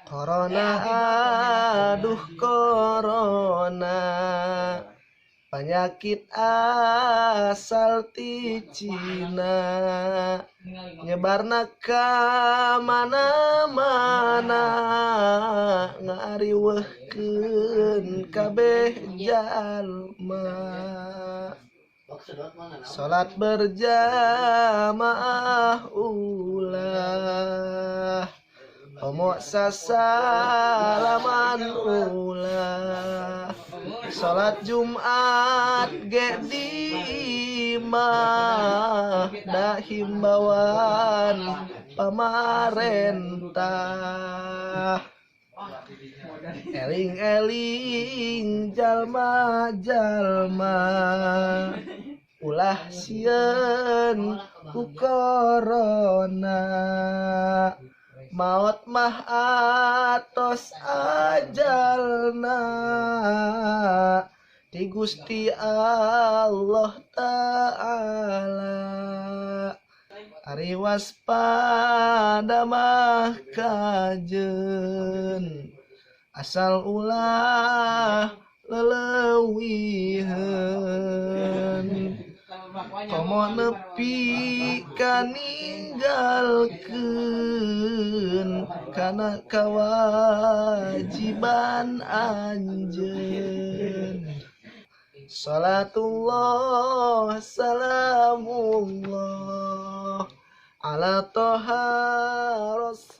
Corona aduh corona, penyakit asal ti Cina, nyebarna ka mana-mana, ngariweuhkeun kabeh jalma. Salat berjamaah ulah, homo sasalaman ulah. Salat Jumat ge di imah, da himbauan pamarentah. Eling-eling jalma-jalma, ulah sieun ku corona. Maot mah atos ajalna, ti Gusti Allah Ta'ala. Ari waspada mah kajeun, asal ulah leleuwieun. Komo nepi kaninggalkeun, kana kawajiban anjeun. Salatullah salamullah ala toha rasul.